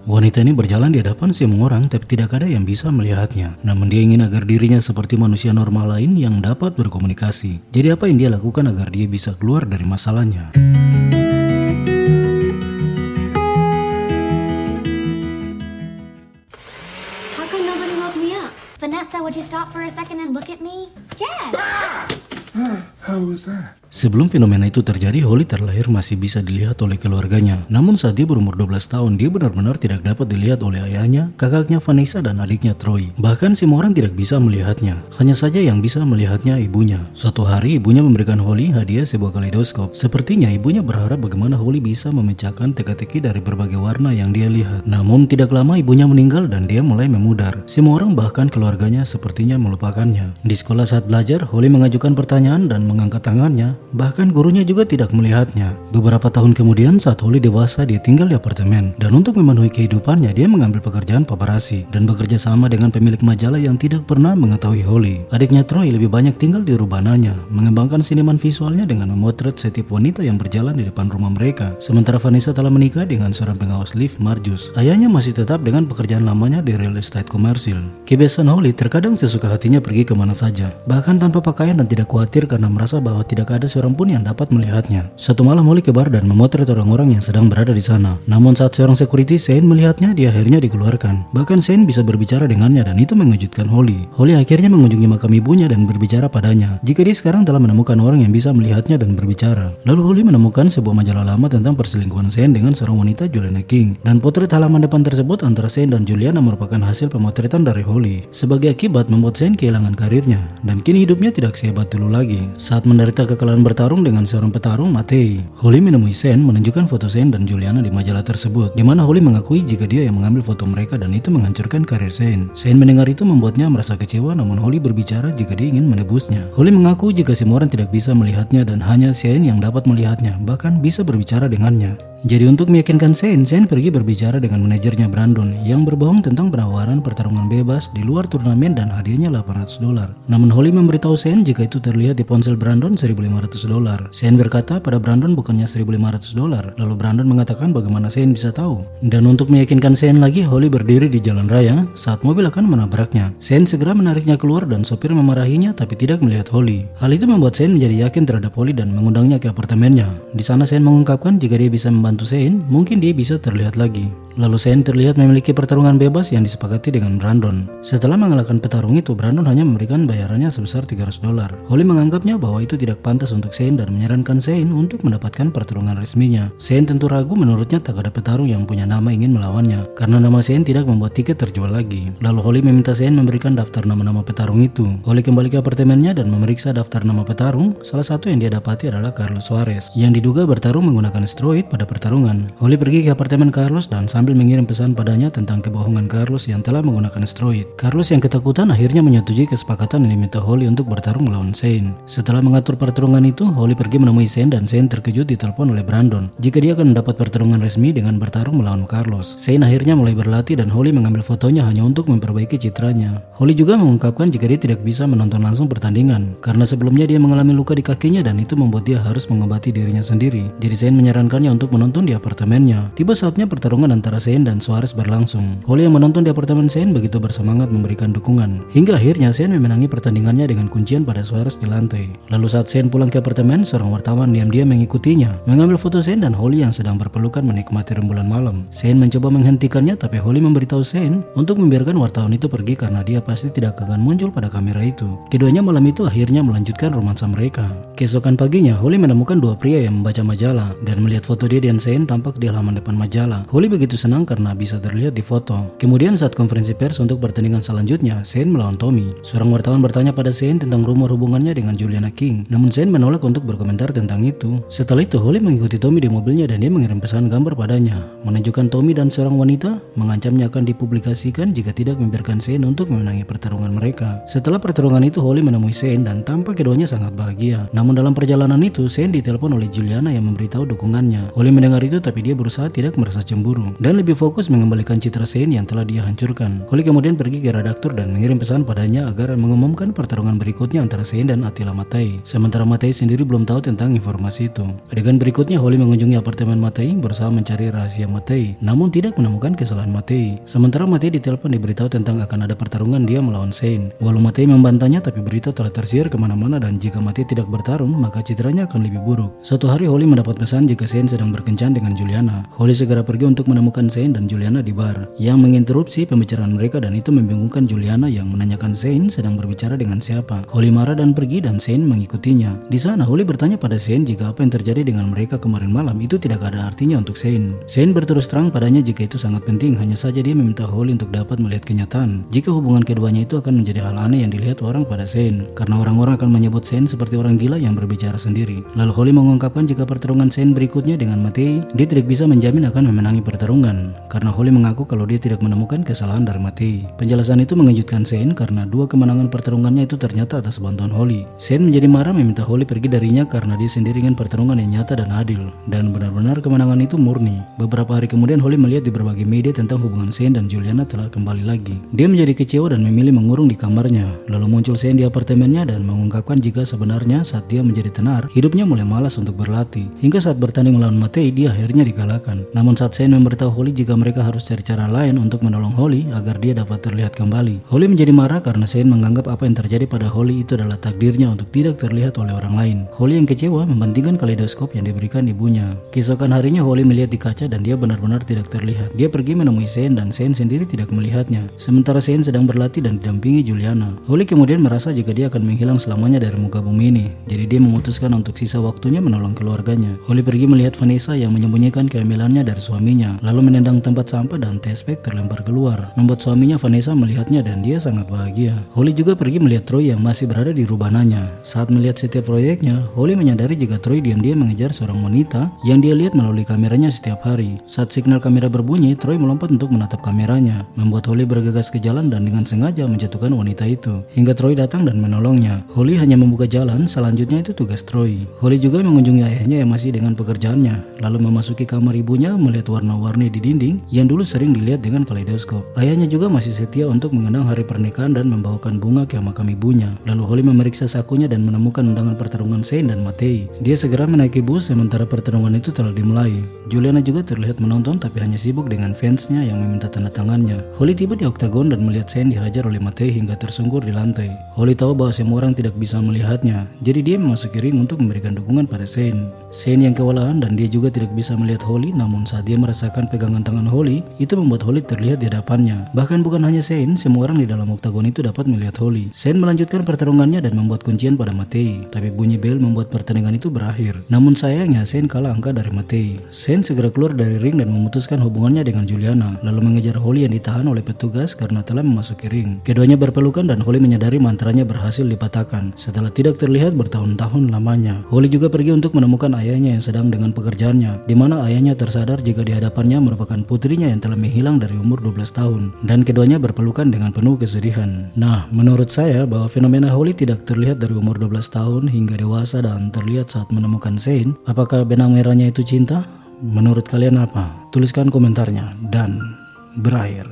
Wanita ini berjalan di hadapan semua orang tapi tidak ada yang bisa melihatnya. Namun dia ingin agar dirinya seperti manusia normal lain yang dapat berkomunikasi. Jadi apa yang dia lakukan agar dia bisa keluar dari masalahnya? How come nobody woke me up? Vanessa, would you stop for a second and look at me? Jess! How was that? Sebelum fenomena itu terjadi, Holly terlahir masih bisa dilihat oleh keluarganya. Namun saat dia berumur 12 tahun, dia benar-benar tidak dapat dilihat oleh ayahnya, kakaknya Vanessa, dan adiknya Troy. Bahkan semua orang tidak bisa melihatnya. Hanya saja yang bisa melihatnya ibunya. Suatu hari, ibunya memberikan Holly hadiah sebuah kaleidoskop. Sepertinya ibunya berharap bagaimana Holly bisa memecahkan teka-teki dari berbagai warna yang dia lihat. Namun tidak lama ibunya meninggal dan dia mulai memudar. Semua orang bahkan keluarganya sepertinya melupakannya. Di sekolah saat belajar, Holly mengajukan pertanyaan dan mengangkat tangannya. Bahkan gurunya juga tidak melihatnya. Beberapa tahun kemudian saat Holly dewasa, dia tinggal di apartemen. Dan untuk memenuhi kehidupannya, dia mengambil pekerjaan paparazzi dan bekerja sama dengan pemilik majalah yang tidak pernah mengetahui Holly. Adiknya Troy lebih banyak tinggal di rubananya, mengembangkan seniman visualnya dengan memotret setiap wanita yang berjalan di depan rumah mereka. Sementara Vanessa telah menikah dengan seorang pengawas lift, Marjus. Ayahnya masih tetap dengan pekerjaan lamanya di real estate komersil. Kebiasaan Holly terkadang sesuka hatinya pergi kemana saja, bahkan tanpa pakaian dan tidak khawatir karena merasa bahwa tidak ada seorang pun yang dapat melihatnya. Suatu malam Holly ke bar dan memotret orang-orang yang sedang berada di sana. Namun saat seorang security Shane melihatnya, dia akhirnya dikeluarkan. Bahkan Shane bisa berbicara dengannya dan itu mengejutkan Holly. Holly akhirnya mengunjungi makam ibunya dan berbicara padanya jika dia sekarang telah menemukan orang yang bisa melihatnya dan berbicara. Lalu Holly menemukan sebuah majalah lama tentang perselingkuhan Shane dengan seorang wanita, Juliana King. Dan potret halaman depan tersebut antara Shane dan Juliana merupakan hasil pemotretan dari Holly. Sebagai akibat membuat Shane kehilangan karirnya dan kini hidupnya tidak sehebat dulu lagi. Saat menderita kekalahan bertarung dengan seorang petarung, Matei, Holly menemui Shane menunjukkan foto Shane dan Juliana di majalah tersebut, di mana Holly mengakui jika dia yang mengambil foto mereka dan itu menghancurkan karir Shane. Shane mendengar itu membuatnya merasa kecewa, namun Holly berbicara jika dia ingin menebusnya. Holly mengaku jika semua orang tidak bisa melihatnya dan hanya Shane yang dapat melihatnya, bahkan bisa berbicara dengannya. Jadi untuk meyakinkan Shane pergi berbicara dengan manajernya Brandon yang berbohong tentang penawaran pertarungan bebas di luar turnamen dan hadiahnya $800. Namun Holly memberitahu Shane jika itu terlihat di ponsel Brandon $1.500. Shane berkata pada Brandon bukannya $1.500. Lalu Brandon mengatakan bagaimana Shane bisa tahu. Dan untuk meyakinkan Shane lagi, Holly berdiri di jalan raya saat mobil akan menabraknya. Shane segera menariknya keluar dan sopir memarahinya tapi tidak melihat Holly. Hal itu membuat Shane menjadi yakin terhadap Holly dan mengundangnya ke apartemennya. Di sana Shane mengungkapkan jika dia bisa membantu Shane, mungkin dia bisa terlihat lagi. Lalu Shane terlihat memiliki pertarungan bebas yang disepakati dengan Brandon. Setelah mengalahkan petarung itu, Brandon hanya memberikan bayarannya sebesar $300. Holly menganggapnya bahwa itu tidak pantas untuk Shane dan menyarankan Shane untuk mendapatkan pertarungan resminya. Shane tentu ragu, menurutnya tak ada petarung yang punya nama ingin melawannya karena nama Shane tidak membuat tiket terjual lagi. Lalu Holly meminta Shane memberikan daftar nama-nama petarung itu. Holly kembali ke apartemennya dan memeriksa daftar nama petarung. Salah satu yang dia dapati adalah Carlos Suarez yang diduga bertarung menggunakan steroid pada pertarungan. Holly pergi ke apartemen Carlos dan sambil mengirim pesan padanya tentang kebohongan Carlos yang telah menggunakan steroid. Carlos yang ketakutan akhirnya menyetujui kesepakatan yang diminta Holly untuk bertarung melawan Shane. Setelah mengatur pertarungan itu, Holly pergi menemui Shane dan Shane terkejut ditelepon oleh Brandon jika dia akan mendapat pertarungan resmi dengan bertarung melawan Carlos. Shane akhirnya mulai berlatih dan Holly mengambil fotonya hanya untuk memperbaiki citranya. Holly juga mengungkapkan jika dia tidak bisa menonton langsung pertandingan karena sebelumnya dia mengalami luka di kakinya dan itu membuat dia harus mengobati dirinya sendiri. Jadi Shane menyarankannya untuk menonton di apartemennya. Tiba saatnya pertarungan antara Shane dan Suarez berlangsung. Holly yang menonton di apartemen Shane begitu bersemangat memberikan dukungan. Hingga akhirnya Shane memenangi pertandingannya dengan kuncian pada Suarez di lantai. Lalu saat Shane pulang ke apartemen, seorang wartawan diam-diam mengikutinya, mengambil foto Shane dan Holly yang sedang berpelukan menikmati rembulan malam. Shane mencoba menghentikannya tapi Holly memberitahu Shane untuk membiarkan wartawan itu pergi karena dia pasti tidak akan muncul pada kamera itu. Keduanya malam itu akhirnya melanjutkan romansa mereka. Keesokan paginya, Holly menemukan dua pria yang membaca majalah dan melihat foto dia dan Shane tampak di halaman depan majalah. Holly begitu senang karena bisa terlihat di foto. Kemudian saat konferensi pers untuk pertandingan selanjutnya, Shane melawan Tommy. Seorang wartawan bertanya pada Shane tentang rumor hubungannya dengan Juliana King, namun Shane menolak untuk berkomentar tentang itu. Setelah itu, Holly mengikuti Tommy di mobilnya dan dia mengirim pesan gambar padanya, menunjukkan Tommy dan seorang wanita, mengancamnya akan dipublikasikan jika tidak membiarkan Shane untuk memenangi pertarungan mereka. Setelah pertarungan itu, Holly menemui Shane dan tampak keduanya sangat bahagia. Namun dalam perjalanan itu, Shane ditelepon oleh Juliana yang memberitahu dukungannya. Holly mendengar mendengar itu tapi dia berusaha tidak merasa cemburu dan lebih fokus mengembalikan citra Shane yang telah dia hancurkan. Holly kemudian pergi ke redaktur dan mengirim pesan padanya agar mengumumkan pertarungan berikutnya antara Shane dan Attila Matthei. Sementara Matthei sendiri belum tahu tentang informasi itu. Adegan berikutnya Holly mengunjungi apartemen Matthei berusaha mencari rahasia Matthei, namun tidak menemukan kesalahan Matthei. Sementara Matthei ditelepon diberitahu tentang akan ada pertarungan dia melawan Shane. Walau Matthei membantahnya tapi berita telah tersiar kemana-mana dan jika Matthei tidak bertarung maka citranya akan lebih buruk. Suatu hari Holly mendapat pesan jika Shane sedang berkencan dengan Juliana. Holly segera pergi untuk menemukan Shane dan Juliana di bar yang menginterupsi pembicaraan mereka dan itu membingungkan Juliana yang menanyakan Shane sedang berbicara dengan siapa. Holly marah dan pergi dan Shane mengikutinya. Di sana Holly bertanya pada Shane jika apa yang terjadi dengan mereka kemarin malam itu tidak ada artinya untuk Shane. Shane berterus terang padanya jika itu sangat penting, hanya saja dia meminta Holly untuk dapat melihat kenyataan jika hubungan keduanya itu akan menjadi hal aneh yang dilihat orang pada Shane karena orang-orang akan menyebut Shane seperti orang gila yang berbicara sendiri. Lalu Holly mengungkapkan jika pertarungan Shane berikutnya dengan Matthei, dia tidak bisa menjamin akan memenangi pertarungan karena Holly mengaku kalau dia tidak menemukan kesalahan dari Matthei. Penjelasan itu mengejutkan Shane karena dua kemenangan pertarungannya itu ternyata atas bantuan Holly. Shane menjadi marah meminta Holly pergi darinya karena dia sendiri ingin pertarungan yang nyata dan adil dan benar-benar kemenangan itu murni. Beberapa hari kemudian Holly melihat di berbagai media tentang hubungan Shane dan Juliana telah kembali lagi. Dia menjadi kecewa dan memilih mengurung di kamarnya. Lalu muncul Shane di apartemennya dan mengungkapkan jika sebenarnya saat dia menjadi tenar, hidupnya mulai malas untuk berlatih. Hingga saat bertanding melawan Matthei, dia akhirnya dikalahkan. Namun saat Shane memberitahu Holly jika mereka harus cari cara lain untuk menolong Holly agar dia dapat terlihat kembali. Holly menjadi marah karena Shane menganggap apa yang terjadi pada Holly itu adalah takdirnya untuk tidak terlihat oleh orang lain. Holly yang kecewa membandingkan kaleidoskop yang diberikan ibunya. Keesokan harinya Holly melihat di kaca dan dia benar-benar tidak terlihat. Dia pergi menemui Shane dan Shane sendiri tidak melihatnya. Sementara Shane sedang berlatih dan didampingi Juliana. Holly kemudian merasa jika dia akan menghilang selamanya dari muka bumi ini. Jadi dia memutuskan untuk sisa waktunya menolong keluarganya. Holly pergi melihat Vanessa yang menyembunyikan kehamilannya dari suaminya, lalu menendang tempat sampah dan tespek terlempar keluar, membuat suaminya Vanessa melihatnya dan dia sangat bahagia. Holly juga pergi melihat Troy yang masih berada di rubananya. Saat melihat setiap proyeknya, Holly menyadari jika Troy diam-diam mengejar seorang wanita yang dia lihat melalui kameranya setiap hari. Saat signal kamera berbunyi, Troy melompat untuk menatap kameranya, membuat Holly bergegas ke jalan dan dengan sengaja menjatuhkan wanita itu. Hingga Troy datang dan menolongnya. Holly hanya membuka jalan, selanjutnya itu tugas Troy. Holly juga mengunjungi ayahnya yang masih dengan pekerjaannya, lalu memasuki kamar ibunya melihat warna-warni di dinding yang dulu sering dilihat dengan kaleidoskop. Ayahnya juga masih setia untuk mengenang hari pernikahan dan membawakan bunga ke makam ibunya. Lalu Holly memeriksa sakunya dan menemukan undangan pertarungan Shane dan Matthei. Dia segera menaiki bus sementara pertarungan itu telah dimulai. Juliana juga terlihat menonton tapi hanya sibuk dengan fansnya yang meminta tanda tangannya. Holly tiba di oktagon dan melihat Shane dihajar oleh Matthei hingga tersungkur di lantai. Holly tahu bahwa semua orang tidak bisa melihatnya, jadi dia memasuki ring untuk memberikan dukungan pada Shane. Shane yang kewalahan dan dia juga tidak bisa melihat Holly, namun saat dia merasakan pegangan tangan Holly, itu membuat Holly terlihat di hadapannya. Bahkan bukan hanya Shane, semua orang di dalam oktagon itu dapat melihat Holly. Shane melanjutkan pertarungannya dan membuat kuncian pada Matthei, tapi bunyi bel membuat pertandingan itu berakhir. Namun sayangnya Shane kalah angka dari Matthei. Shane segera keluar dari ring dan memutuskan hubungannya dengan Juliana, lalu mengejar Holly yang ditahan oleh petugas karena telah memasuki ring. Keduanya berpelukan dan Holly menyadari mantranya berhasil dipatahkan setelah tidak terlihat bertahun-tahun lamanya. Holly juga pergi untuk menemukan ayahnya yang sedang dengan pekerjaannya, di mana ayahnya tersadar jika di hadapannya merupakan putrinya yang telah menghilang dari umur 12 tahun dan keduanya berpelukan dengan penuh kesedihan. Nah, menurut saya bahwa fenomena Holly tidak terlihat dari umur 12 tahun hingga dewasa dan terlihat saat menemukan Shane. Apakah benang merahnya itu cinta? Menurut kalian apa? Tuliskan komentarnya dan berakhir.